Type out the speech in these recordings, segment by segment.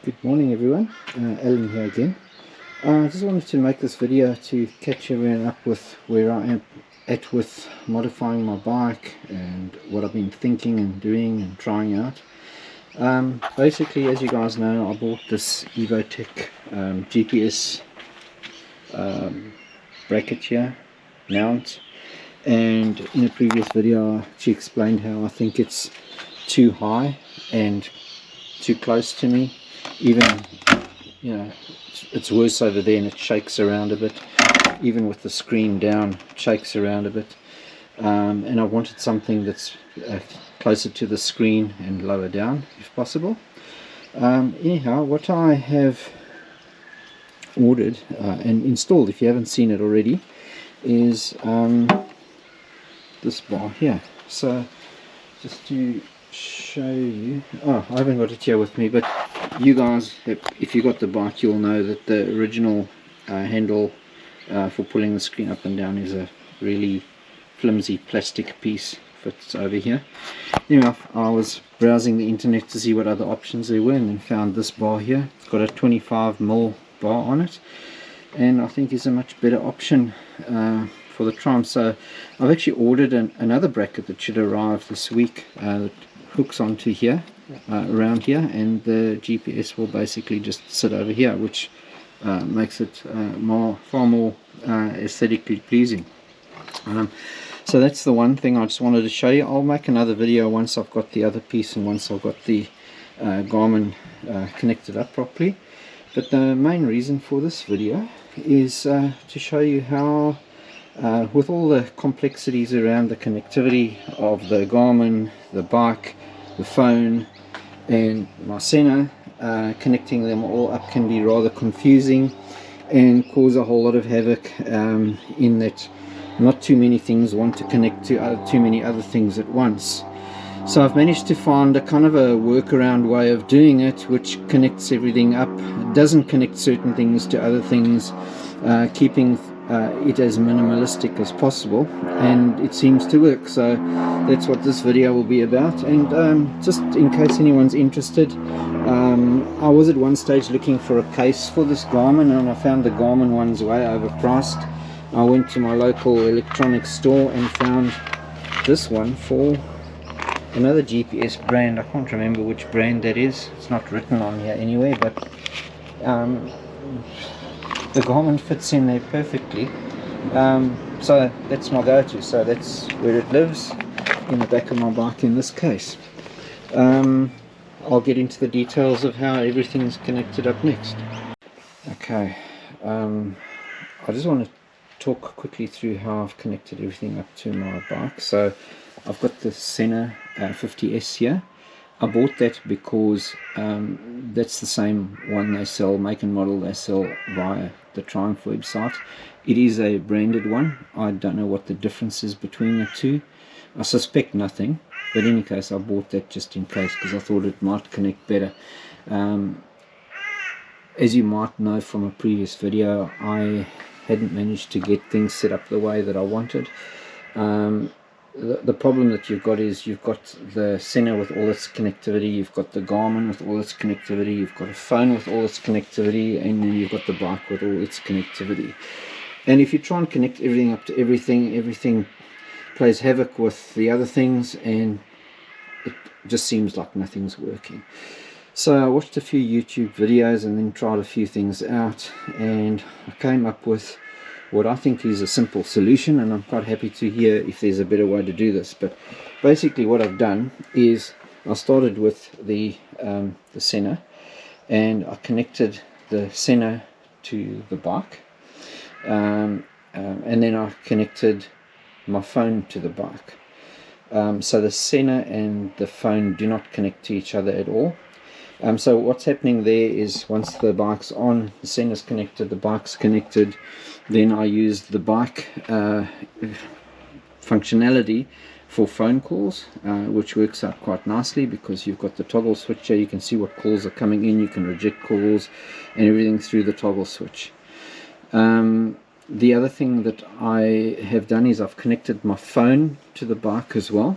Good morning everyone, Alan here again. I just wanted to make this video to catch everyone up with where I am at with modifying my bike and what I've been thinking and doing and trying out. Basically, as you guys know, I bought this EvoTech GPS bracket here, mount, and in a previous video I actually explained how I think it's too high and too close to me. Even, you know, it's worse over there and it shakes around a bit. Even with the screen down, it shakes around a bit. And I wanted something that's closer to the screen and lower down if possible. Anyhow, what I have ordered and installed, if you haven't seen it already, is this bar here. So just to show you, I haven't got it here with me, but you guys, if you got the bike, you'll know that the original handle for pulling the screen up and down is a really flimsy plastic piece. Fits over here. Anyway, I was browsing the internet to see what other options there were and then found this bar here. It's got a 25mm bar on it, and I think is a much better option for the tram. So I've actually ordered another bracket that should arrive this week that hooks onto here, around here, and the GPS will basically just sit over here, which makes it far more aesthetically pleasing. So that's the one thing I just wanted to show you. I'll make another video once I've got the other piece and once I've got the Garmin connected up properly. But the main reason for this video is to show you how with all the complexities around the connectivity of the Garmin, the bike, the phone and my Sena, connecting them all up can be rather confusing and cause a whole lot of havoc in that not too many things want to connect to too many other things at once. So I've managed to find a kind of a workaround way of doing it, which connects everything up, doesn't connect certain things to other things, keeping it as minimalistic as possible, and it seems to work. So that's what this video will be about. And just in case anyone's interested, I was at one stage looking for a case for this Garmin, and I found the Garmin one's way overpriced. I went to my local electronics store and found this one for another GPS brand. I can't remember which brand that is, it's not written on here anywhere, but the Garmin fits in there perfectly. So that's my go-to, so that's where it lives, in the back of my bike in this case. I'll get into the details of how everything's connected up next. Okay, I just want to talk quickly through how I've connected everything up to my bike. So I've got the Sena S50 here. I bought that because that's the same one they sell, make and model they sell via the Triumph website. It is a branded one. I don't know what the difference is between the two. I suspect nothing, but in any case I bought that just in case because I thought it might connect better. As you might know from a previous video, I hadn't managed to get things set up the way that I wanted. The problem that you've got is you've got the Sena with all its connectivity, you've got the Garmin with all its connectivity, you've got a phone with all its connectivity, and then you've got the bike with all its connectivity. And if you try and connect everything up to everything plays havoc with the other things, and it just seems like nothing's working. So I watched a few YouTube videos and then tried a few things out, and I came up with what I think is a simple solution, and I'm quite happy to hear if there's a better way to do this. But basically what I've done is I started with the Sena, and I connected the Sena to the bike, and then I connected my phone to the bike. So the Sena and the phone do not connect to each other at all. So what's happening there is once the bike's on, the Sena's connected, the bike's connected, then I use the bike functionality for phone calls, which works out quite nicely because you've got the toggle switch here. You can see what calls are coming in, you can reject calls and everything through the toggle switch. The other thing that I have done is I've connected my phone to the bike as well.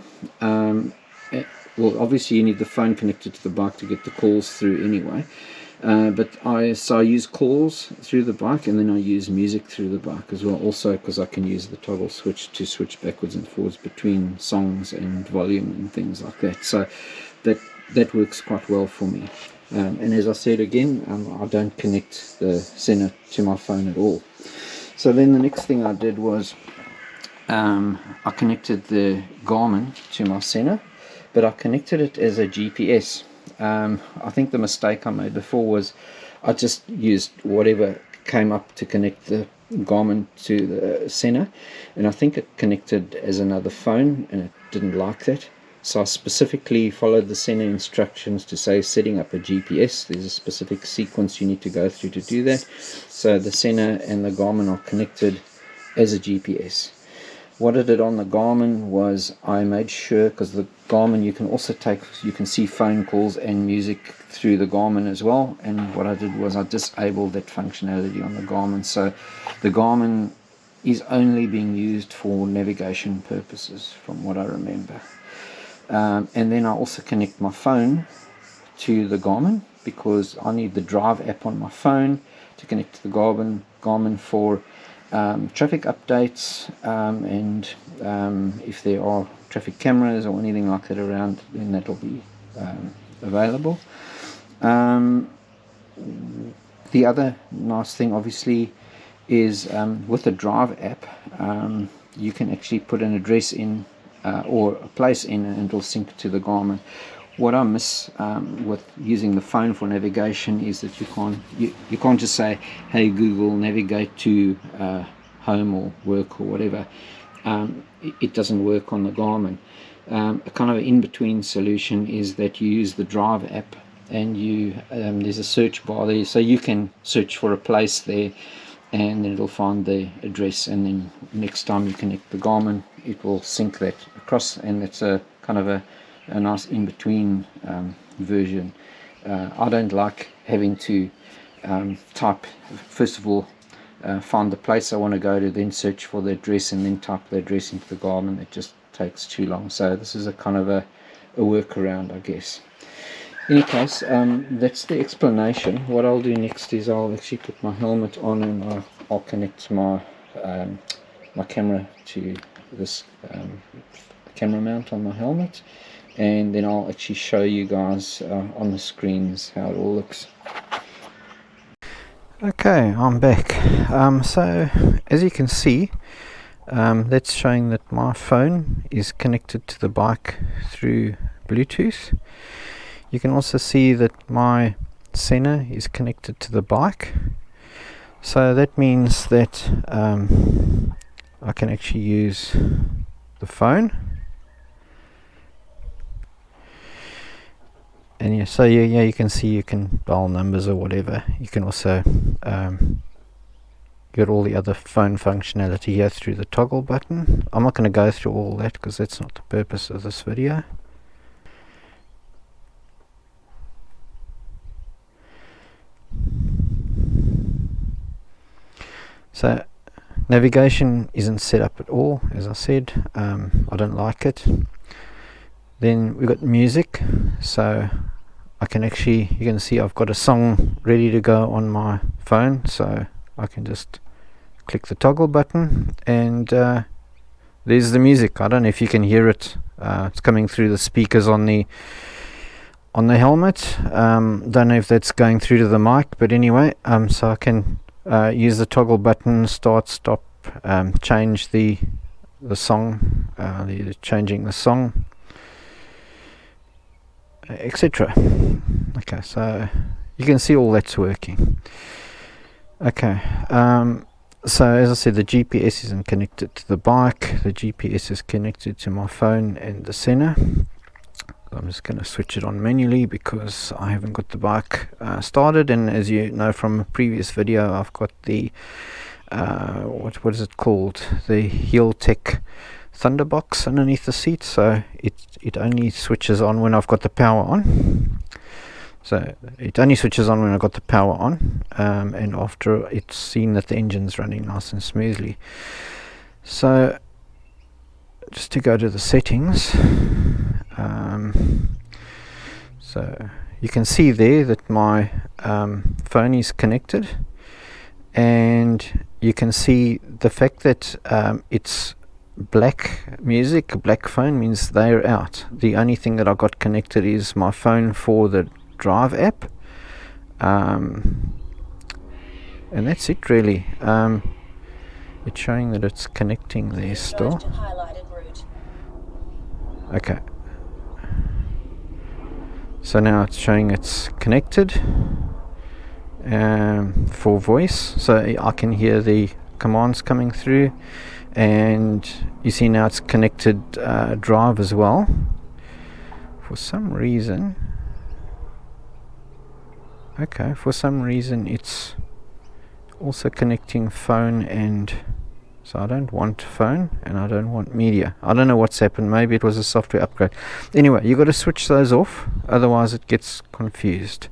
Well, obviously you need the phone connected to the bike to get the calls through anyway, But I use calls through the bike, and then I use music through the bike as well, also because I can use the toggle switch to switch backwards and forwards between songs and volume and things like that. So that works quite well for me. And as I said again, I don't connect the Sena to my phone at all. So then the next thing I did was I connected the Garmin to my Sena, but I connected it as a GPS. I think the mistake I made before was I just used whatever came up to connect the Garmin to the Sena, and I think it connected as another phone, and it didn't like that. So I specifically followed the Sena instructions to say setting up a GPS. There's a specific sequence you need to go through to do that. So the Sena and the Garmin are connected as a GPS. What I did on the Garmin was I made sure, because the Garmin you can see phone calls and music through the Garmin as well, and what I did was I disabled that functionality on the Garmin, so the Garmin is only being used for navigation purposes from what I remember. And then I also connect my phone to the Garmin, because I need the Drive app on my phone to connect to the Garmin for traffic updates, and if there are traffic cameras or anything like that around, then that'll be available. The other nice thing obviously is with the Drive app, you can actually put an address in or a place in, and it'll sync to the Garmin. What I miss with using the phone for navigation is that you can't just say, hey Google, navigate to home or work or whatever. It doesn't work on the Garmin. A kind of in-between solution is that you use the Drive app, and there's a search bar there, so you can search for a place there, and then it'll find the address, and then next time you connect the Garmin, it will sync that across, and it's a kind of a nice in-between version. I don't like having to type, first of all, find the place I want to go to, then search for the address, and then type the address into the Garmin. It just takes too long, so this is a kind of a workaround, I guess. In any case, that's the explanation. What I'll do next is I'll actually put my helmet on, and I'll connect my my camera to this camera mount on my helmet, and then I'll actually show you guys on the screens how it all looks. Okay, I'm back. So as you can see, that's showing that my phone is connected to the bike through Bluetooth. You can also see that my Sena is connected to the bike, so that means that I can actually use the phone. And yeah, so yeah, you can see you can dial numbers or whatever. You can also get all the other phone functionality here through the toggle button. I'm not going to go through all that because that's not the purpose of this video. So navigation isn't set up at all, as I said. I don't like it. Then we've got music, so I can actually, you can see I've got a song ready to go on my phone, so I can just click the toggle button, and there's the music. I don't know if you can hear it. It's coming through the speakers on the helmet. Don't know if that's going through to the mic, but anyway, so I can use the toggle button, start, stop, change the song, changing the song, etc. Okay, so you can see all that's working. Okay, so as I said, the GPS isn't connected to the bike. The GPS is connected to my phone and the Sena. I'm just going to switch it on manually because I haven't got the bike started, and as you know from a previous video, I've got the what is it called, the Heel Tech Thunderbox underneath the seat, so it only switches on when I've got the power on. So it only switches on when I've got the power on, and after it's seen that the engine's running nice and smoothly. So just to go to the settings, so you can see there that my phone is connected, and you can see the fact that it's black music, black phone, means they're out. The only thing that I got connected is my phone for the Drive app, and that's it really. It's showing that it's connecting there still. Okay, so now it's showing it's connected for voice, so I can hear the commands coming through, and you see now it's connected Drive as well. For some reason it's also connecting phone, and so I don't want phone and I don't want media. I don't know what's happened. Maybe it was a software upgrade. Anyway, you got to switch those off, otherwise it gets confused.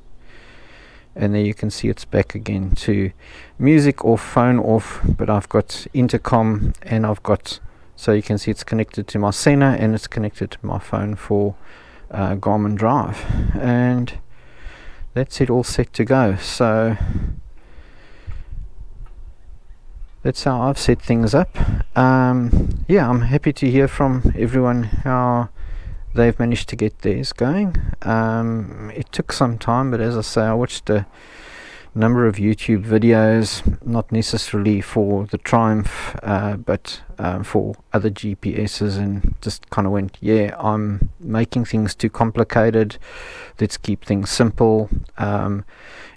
And there you can see it's back again to music off, phone off, but I've got intercom, and I've got, so you can see it's connected to my Sena and it's connected to my phone for Garmin Drive, and that's it, all set to go. So that's how I've set things up. Yeah, I'm happy to hear from everyone how they've managed to get theirs going. It took some time, but as I say, I watched a number of YouTube videos, not necessarily for the Triumph, but for other GPSs, and just kind of went, yeah, I'm making things too complicated, let's keep things simple.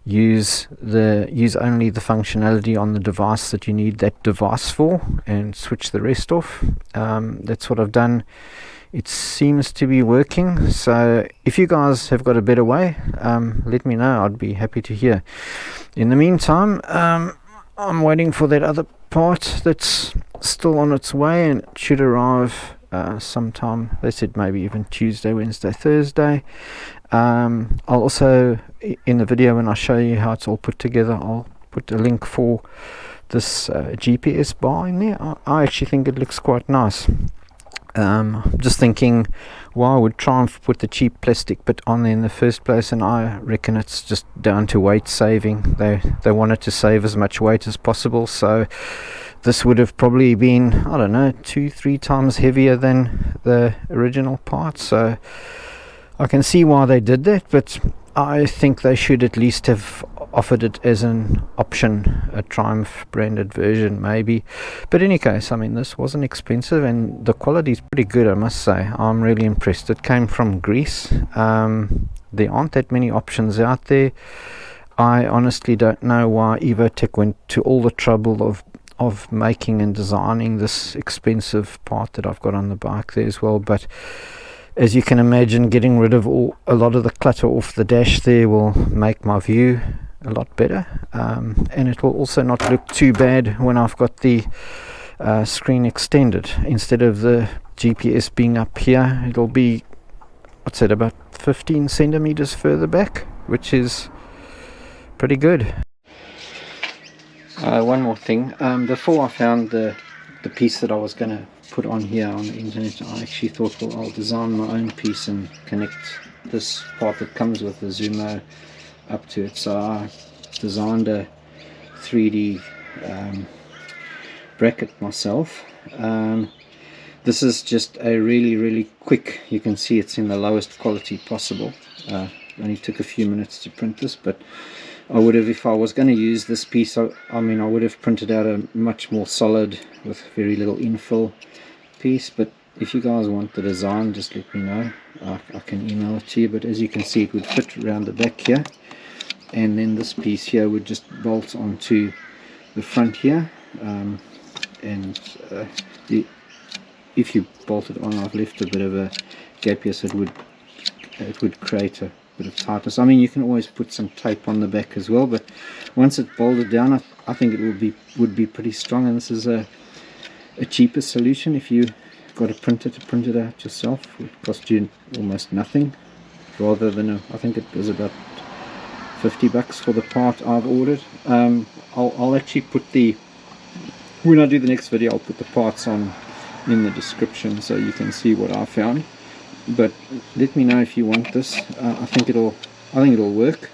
Use only the functionality on the device that you need that device for, and switch the rest off. That's what I've done. It seems to be working, so if you guys have got a better way, let me know. I'd be happy to hear. In the meantime, I'm waiting for that other part that's still on its way, and it should arrive sometime. They said maybe even Tuesday, Wednesday, Thursday. I'll also, in the video when I show you how it's all put together, I'll put a link for this GPS bar in there. I actually think it looks quite nice. Just thinking, why would Triumph put the cheap plastic bit on there in the first place? And I reckon it's just down to weight saving. They wanted to save as much weight as possible, so this would have probably been, I don't know, 2-3 times heavier than the original part. So I can see why they did that, but I think they should at least have offered it as an option, a Triumph branded version maybe. But in any case, I mean, this wasn't expensive, and the quality is pretty good, I must say. I'm really impressed. It came from Greece. There aren't that many options out there. I honestly don't know why Evotech went to all the trouble of making and designing this expensive part that I've got on the bike there as well. But as you can imagine, getting rid of a lot of the clutter off the dash there will make my view a lot better, and it will also not look too bad when I've got the screen extended. Instead of the GPS being up here, it'll be, what's it, about 15 centimeters further back, which is pretty good. One more thing, before I found the piece that I was going to put on here on the internet, I actually thought, well, I'll design my own piece and connect this part that comes with the Zumo up to it. So I designed a 3D bracket myself. This is just a really quick, you can see it's in the lowest quality possible. Only took a few minutes to print this, but I would have, if I was going to use this piece, I mean, I would have printed out a much more solid with very little infill piece. But if you guys want the design, just let me know. I can email it to you. But as you can see, it would fit around the back here, and then this piece here would just bolt onto the front here, if you bolt it on, I've left a bit of a gap here, so it would create a bit of tightness. I mean, you can always put some tape on the back as well, but once it's bolted down, I think it would be pretty strong. And this is a cheaper solution. If you got a printer to print it out yourself, it would cost you almost nothing, rather than I think it was about $50 for the part I've ordered. I'll actually put when I do the next video, I'll put the parts on in the description so you can see what I found. But let me know if you want this. I think it'll I think it'll work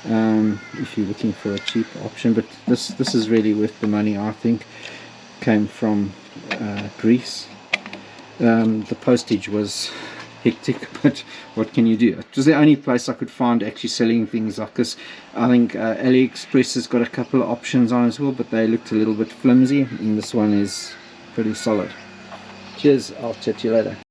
if you're looking for a cheap option, but this is really worth the money. I think came from Greece. The postage was hectic, but what can you do? It was the only place I could find actually selling things like this. I think AliExpress has got a couple of options on as well, but they looked a little bit flimsy, and this one is pretty solid. Cheers, I'll chat to you later.